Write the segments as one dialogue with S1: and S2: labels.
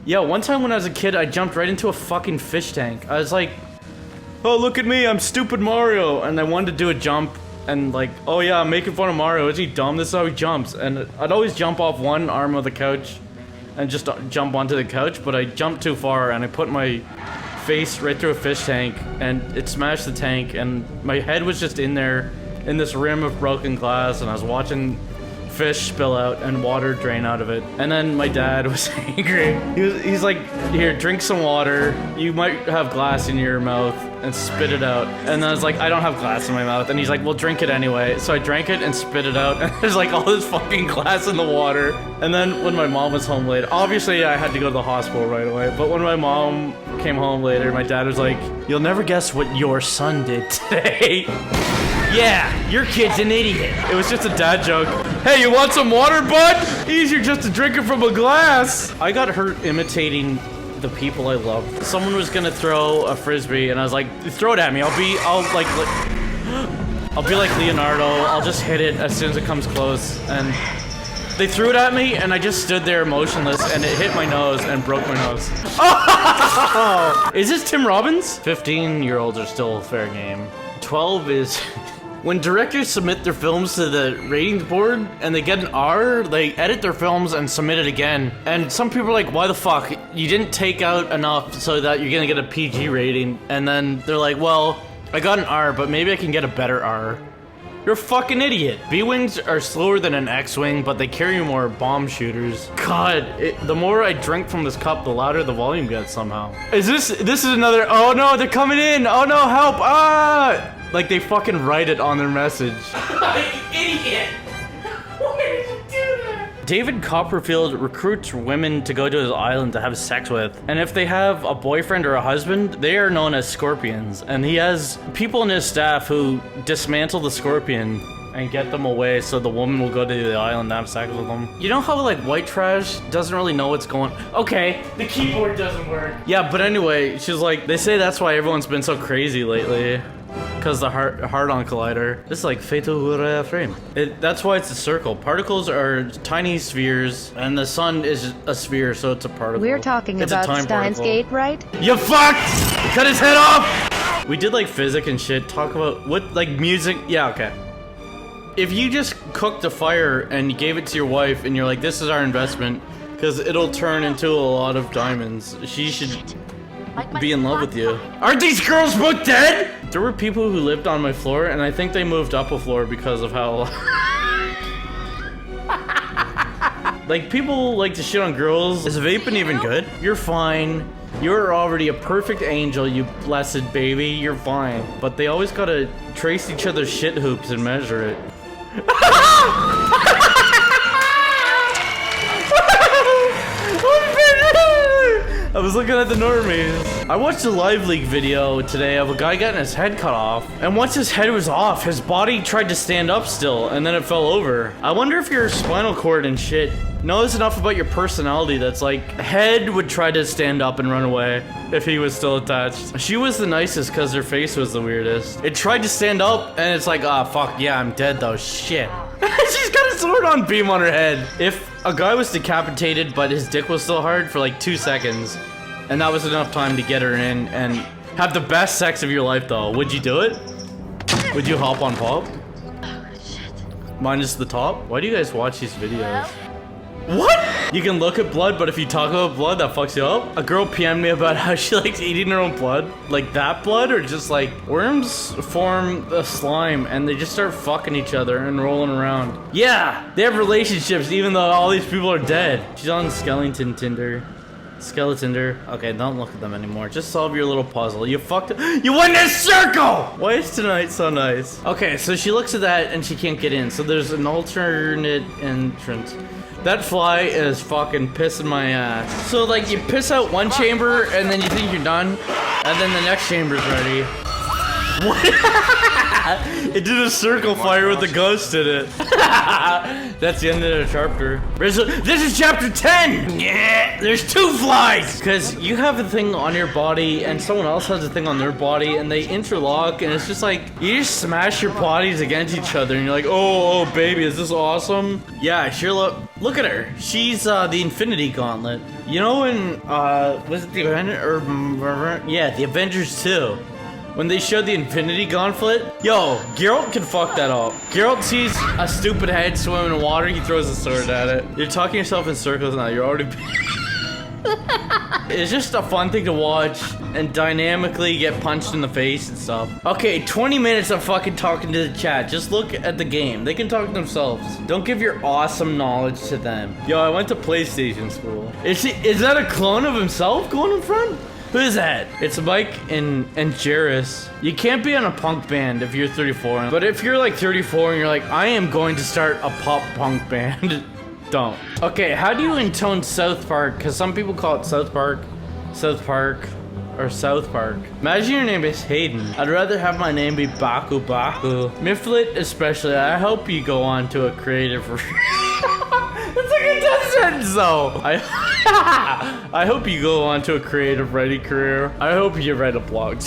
S1: Yeah, one time when I was a kid, I jumped right into a fucking fish tank. I was like, oh, look at me, I'm stupid Mario. And I wanted to do a jump and like, oh yeah, I'm making fun of Mario. Isn't he dumb? This is how he jumps. And I'd always jump off one arm of the couch and just jump onto the couch, but I jumped too far and I put my face right through a fish tank and it smashed the tank and my head was just in there in this rim of broken glass and I was watching fish spill out and water drain out of it. And then my dad was angry. He's like, here, drink some water. You might have glass in your mouth and spit it out. And then I was like, I don't have glass in my mouth. And he's like, well, drink it anyway. So I drank it and spit it out. And there's like all this fucking glass in the water. And then when my mom was home late, obviously I had to go to the hospital right away. But when my mom came home later, my dad was like, you'll never guess what your son did today. Yeah, your kid's an idiot. It was just a dad joke. Hey, you want some water, bud? Easier just to drink it from a glass. I got hurt imitating the people I loved. Someone was gonna throw a frisbee and I was like, throw it at me. I'll be like Leonardo. I'll just hit it as soon as it comes close. And they threw it at me and I just stood there motionless and it hit my nose and broke my nose. Oh! Is this Tim Robbins? 15-year-olds are still fair game. 12 is... When directors submit their films to the ratings board and they get an R, they edit their films and submit it again. And some people are like, why the fuck? You didn't take out enough so that you're gonna get a PG rating. And then they're like, well, I got an R, but maybe I can get a better R. You're a fucking idiot. B-Wings are slower than an X-Wing, but they carry more bomb shooters. God, the more I drink from this cup, the louder the volume gets somehow. This is another, oh no, they're coming in. Oh no, help, ah! Like they fucking write it on their message.
S2: You idiot! Why did you do that?
S1: David Copperfield recruits women to go to his island to have sex with. And if they have a boyfriend or a husband, they are known as scorpions. And he has people in his staff who dismantle the scorpion and get them away so the woman will go to the island and have sex with them. You know how like white trash doesn't really know what's going on? Okay,
S2: The keyboard doesn't work.
S1: yeah, but anyway, she's like, they say that's why everyone's been so crazy lately. Because the Hard-On Collider. This is like Fatal Frame. That's why it's a circle. Particles are tiny spheres, and the sun is a sphere, so it's a particle.
S3: We're talking
S1: It's
S3: about
S1: a time
S3: Steins
S1: particle.
S3: Gate, right?
S1: You fucked! Cut his head off! We did like physics and shit. Talk about what, like music. Yeah, okay. If you just cooked a fire and you gave it to your wife and you're like, this is our investment, because it'll turn into a lot of diamonds, she should be in love with you. Aren't these girls both dead? There were people who lived on my floor, and I think they moved up a floor because of how... like, people like to shit on girls. Is vaping even good? You're fine. You're already a perfect angel, you blessed baby. You're fine. But they always gotta trace each other's shit hoops and measure it. I was looking at the normies. I watched a Live Leak video today of a guy getting his head cut off. And once his head was off, his body tried to stand up still, and then it fell over. I wonder if your spinal cord and shit knows enough about your personality that's like, head would try to stand up and run away if he was still attached. She was the nicest because her face was the weirdest. It tried to stand up, and it's like, ah, fuck, yeah, I'm dead though, shit. She's got a sword on beam on her head. If a guy was decapitated, but his dick was still hard for like 2 seconds, and that was enough time to get her in and have the best sex of your life though, would you do it? Would you hop on pop? Minus the top? Why do you guys watch these videos? What? You can look at blood, but if you talk about blood, that fucks you up? A girl PM'd me about how she likes eating her own blood. Like that blood, or just like worms form a slime and they just start fucking each other and rolling around. Yeah, they have relationships even though all these people are dead. She's on Skeleton Tinder. Okay, don't look at them anymore. Just solve your little puzzle. You fucked it. You went in a circle! Why is tonight so nice? Okay, so she looks at that and she can't get in. So there's an alternate entrance. That fly is fucking pissing my ass. So like you piss out one chamber and then you think you're done, and then the next chamber's ready. What? It did a circle fire with the ghost in it. That's the end of the chapter. This is chapter 10! Yeah! There's 2 flies! Because you have a thing on your body and someone else has a thing on their body and they interlock and it's just like, you just smash your bodies against each other and you're like, oh baby, is this awesome? Yeah, sure, look at her. She's the Infinity Gauntlet. You know in, was it the Avengers, yeah, the Avengers 2. When they showed the Infinity Gauntlet, yo, Geralt can fuck that up. Geralt sees a stupid head swim in water, he throws a sword at it. You're talking yourself in circles now, you're already... It's just a fun thing to watch and dynamically get punched in the face and stuff. Okay, 20 minutes of fucking talking to the chat. Just look at the game. They can talk to themselves. Don't give your awesome knowledge to them. Yo, I went to PlayStation school. Is that a clone of himself going in front? Who is that? It's Mike and Jairus. You can't be on a punk band if you're 34. But if you're like 34 and you're like, I am going to start a pop punk band, don't. Okay, how do you intone South Park? Because some people call it South Park, or South Park. Imagine your name is Hayden. I'd rather have my name be Baku Baku. Mifflet especially, I hope you go on to a creative... That's like a death sentence though. I hope you go on to a creative writing career. I hope you write a blog.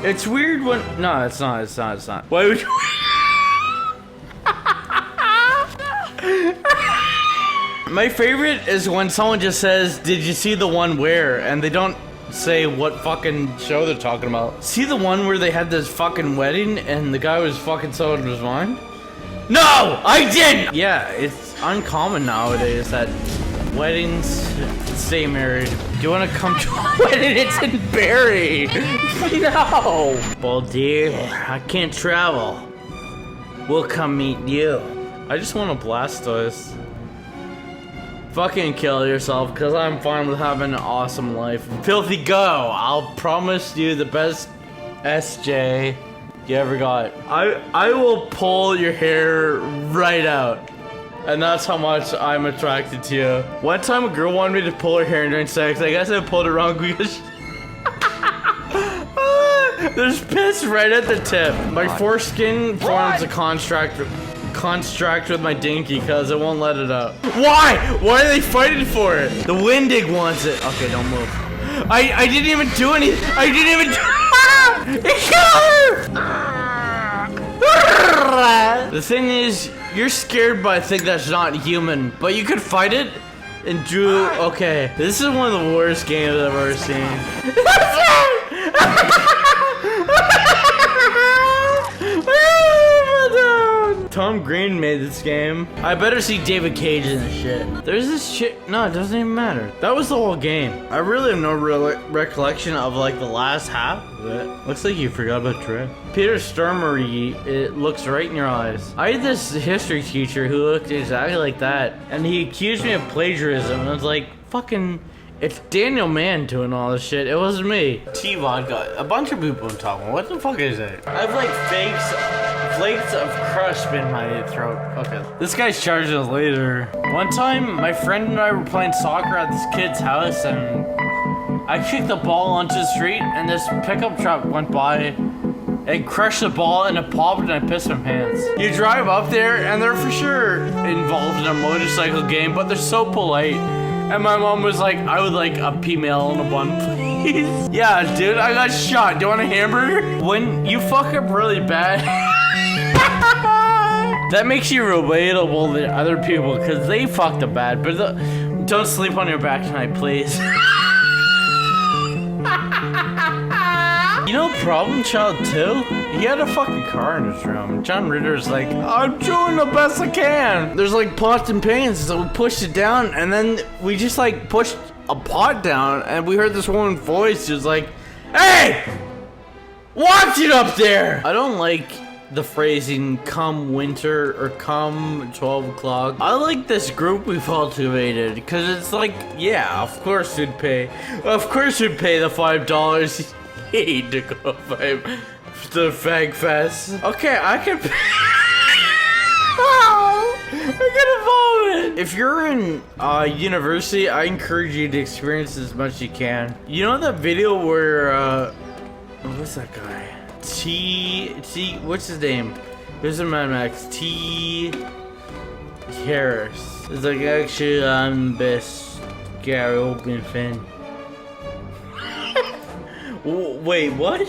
S1: It's weird when... No, it's not. Why would you... My favorite is when someone just says, did you see the one where? And they don't say what fucking show they're talking about. See the one where they had this fucking wedding and the guy was fucking so out of his mind? No, I didn't! Yeah, it's uncommon nowadays that weddings stay married. Do you want to come to a wedding? It's in Barrie. No. Well, dear, I can't travel. We'll come meet you. I just want a Blastoise. Fucking kill yourself, because I'm fine with having an awesome life. Filthy go! I'll promise you the best SJ you ever got. I will pull your hair right out. And that's how much I'm attracted to you. One time a girl wanted me to pull her hair during sex. I guess I pulled it wrong because there's piss right at the tip. My foreskin forms a construct with my dinky because it won't let it out. Why? Why are they fighting for it? The Windig wants it. Okay, don't move. I didn't even do anything. I didn't even do it killed her! The thing is, you're scared by a thing that's not human, but you could fight it and do... Okay, this is one of the worst games I've ever seen. Tom Green made this game. I better see David Cage in this shit. There's this shit. No, it doesn't even matter. That was the whole game. I really have no real recollection of like the last half of it. Looks like you forgot about Trip. Peter Stormare, it looks right in your eyes. I had this history teacher who looked exactly like that, and he accused me of plagiarism, and I was like, fucking... It's Daniel Mann doing all this shit. It wasn't me. T-Vodka. A bunch of people are talking. What the fuck is it? I have like flakes of crust in my throat. Okay. This guy's charging us later. One time, my friend and I were playing soccer at this kid's house, and I kicked the ball onto the street, and this pickup truck went by and crushed the ball, and it popped, and I pissed my pants. You drive up there, and they're for sure involved in a motorcycle game, but they're so polite. And my mom was like, I would like a P-mail and a bun, please. Yeah, dude, I got shot. Do you want a hamburger? When you fuck up really bad, that makes you relatable to other people because they fucked up bad. But don't sleep on your back tonight, please. You know Problem Child 2? He had a fucking car in his room. John Ritter's like, I'm doing the best I can. There's like pots and pans, so we pushed it down, and then we just like pushed a pot down, and we heard this woman's voice just like, hey! Watch it up there! I don't like the phrasing, come winter, or come 12 o'clock. I like this group we've cultivated, because it's like, yeah, of course we'd pay. Of course we'd pay the $5 to go to the Fag Fest. Okay, I can I vomit. If you're in university, I encourage you to experience as much as you can. You know that video where what's that guy? What's his name? Mr. Mad Max T. Harris. It's like, actually, I'm the best Gary Oldman fan. Wait, what?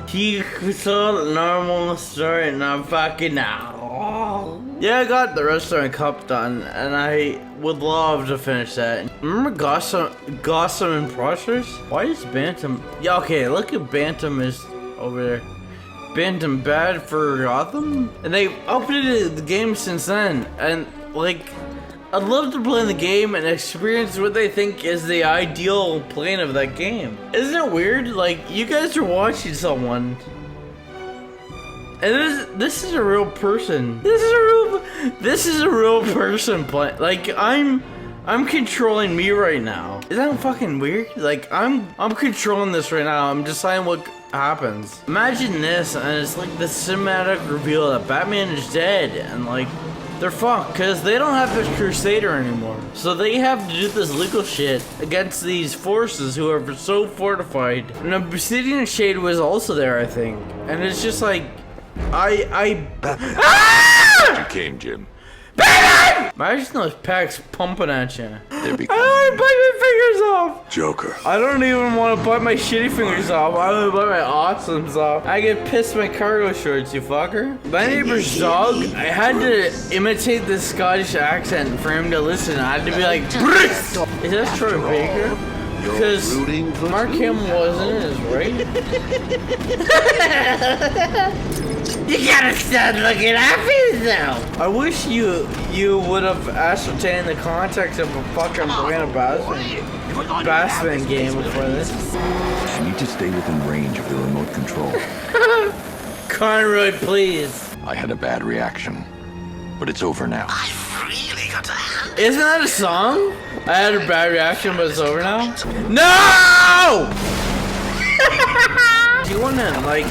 S1: He saw the normal story and I'm fucking out. Yeah, I got the Restaurant Cup done and I would love to finish that. Remember Gotham Imposters? Why is Bantam? Yeah, okay, look at Bantam is over there. Bantam bad for Gotham? And they updated the game since then. And like, I'd love to play the game and experience what they think is the ideal plane of that game. Isn't it weird? Like, you guys are watching someone, and this is a real person. This is a real person play. Like, I'm controlling me right now. Isn't that fucking weird? Like, I'm controlling this right now. I'm deciding what happens. Imagine this, and it's like the cinematic reveal that Batman is dead, and like, they're fucked because they don't have this Crusader anymore. So they have to do this legal shit against these forces who are so fortified. And Obsidian Shade was also there, I think. And it's just like,
S3: You came, Jim.
S1: Batman! Imagine those packs pumping at you.
S3: They're
S1: I
S3: becoming
S1: don't want to bite my fingers off.
S3: Joker.
S1: I don't even want to bite my shitty fingers off. I want to bite my awesomes off. I get pissed my cargo shorts, you fucker. My neighbor's dog, I had to imitate the Scottish accent for him to listen. I had to be like, Briss! Is that Troy Baker? Because Mark Hamill wasn't in his right? You gotta start looking after yourself. I wish you would have ascertained the context of a fucking Brandon Bassman game before this.
S4: I need to stay within range of the remote control.
S1: Conroy, please.
S4: I had a bad reaction, but it's over now.
S1: Isn't that a song? I had a bad reaction, but it's over now. No! Do you wanna like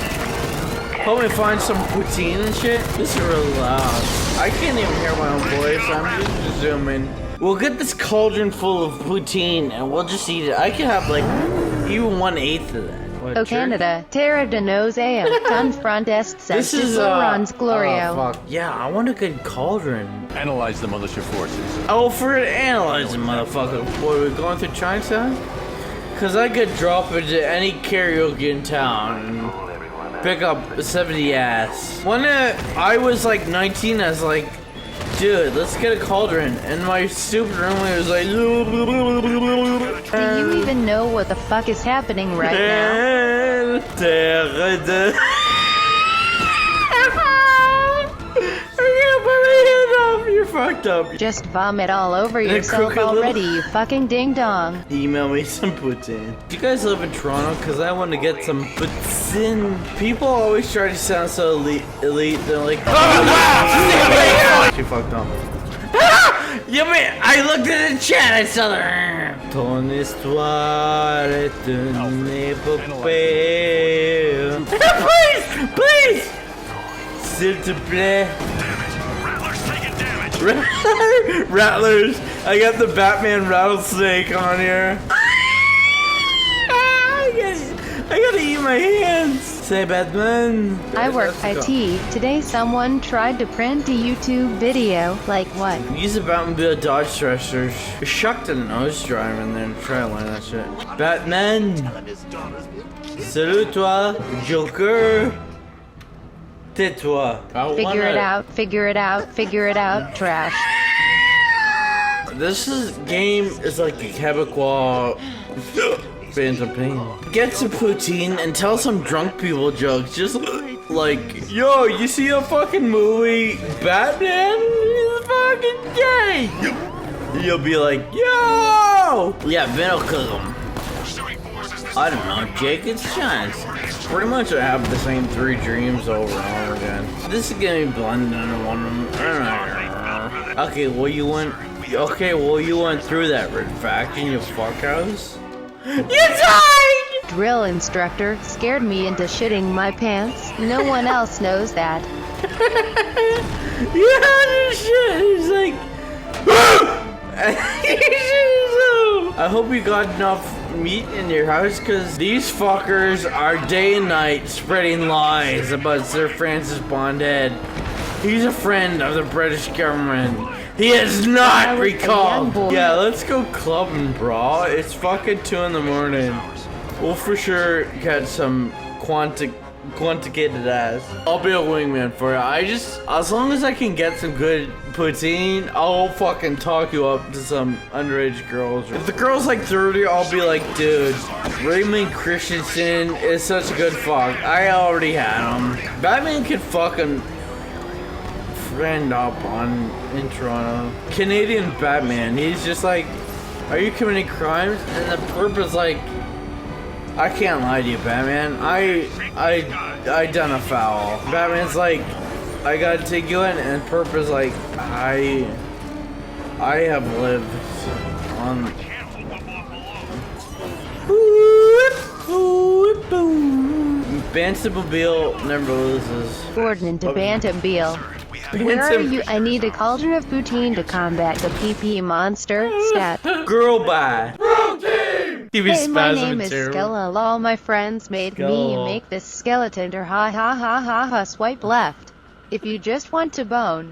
S1: help me find some poutine and shit? This is really loud. I can't even hear my own voice. I'm just zooming. We'll get this cauldron full of poutine and we'll just eat it. I can have like even 1/8 of that. What,
S5: O
S1: jerk?
S5: Canada, terra de nos eam, confront est
S1: This is
S5: Rons Glorio.
S1: Oh, fuck. Yeah, I want a good cauldron.
S4: Analyze the militia forces.
S1: Oh, for analyzing, motherfucker. Boy, we're going through Chinatown? Cause I could drop into any karaoke in town and pick up 70 ass. When I was like 19, I was like, dude, let's get a cauldron. And my stupid roommate was like,
S5: Do you even know what the fuck is happening right now?
S1: You're fucked up.
S5: Just vomit all over
S1: a
S5: yourself
S1: crooked little-
S5: already, you fucking ding dong.
S1: Email me some poutine. Do you guys live in Toronto? Cause I want to get some poutine. People always try to sound so elite. They're like, she fucked up. Yeah, man, I looked at the chat. I saw her. Ton histoire est une épopée. Please, s'il te plaît. Rattlers! I got the Batman rattlesnake on here. I gotta eat my hands. Say Batman.
S5: I work
S1: Let's go.
S5: IT. Today someone tried to print a YouTube video. Like what?
S1: Use the Batmobile Dodge thrusters. Shucked a nose driver in there and try to learn that shit. Batman. Salut toi, Joker. Tais-toi.
S5: Figure it out, figure it out, figure it out, trash.
S1: This game is like a Quebecois Phantom Pain. Get some poutine and tell some drunk people jokes. Just like, yo, you see a fucking movie, Batman? He's fucking gay. You'll be like, yo! Yeah, Vin will cook him. I don't know, Jake, it's chance. Pretty much I have the same 3 dreams over and over again. This is gonna be blended into one of them. Okay, well you went through that red faction, you fuckhouse. You died!
S5: Drill instructor scared me into shitting my pants. No one else knows that.
S1: Yeah, shit. He's like, I hope you got enough meet in your house because these fuckers are day and night spreading lies about Sir Francis Bondhead. He's a friend of the British government. He has
S5: I
S1: not
S5: was a young
S1: recalled.
S5: boy.
S1: Yeah, let's go clubbing, bro. It's fucking 2 in the morning. We'll for sure get some quanticated ass. I'll be a wingman for you. As long as I can get some good poutine, I'll fucking talk you up to some underage girls. If the girl's like 30, I'll be like, dude, Raymond Christensen is such a good fuck. I already had him. Batman could fucking friend up in Toronto. Canadian Batman, he's just like, are you committing crimes? And the perp is like, I can't lie to you, Batman. I done a foul. Batman's like, I gotta take you in, and perp is like, I have lived on. Bantamobile never loses.
S5: Gordon into Bantam Beal. Where are you? I need a cauldron of poutine to combat the PP monster. Stat.
S1: Girl, bye. He be
S5: Hey, my
S1: spazzing
S5: name is
S1: terrible.
S5: Skella. All my friends made me
S1: Skella.
S5: make this skeleton. Ha ha ha ha ha. Swipe left. If you just want to bone.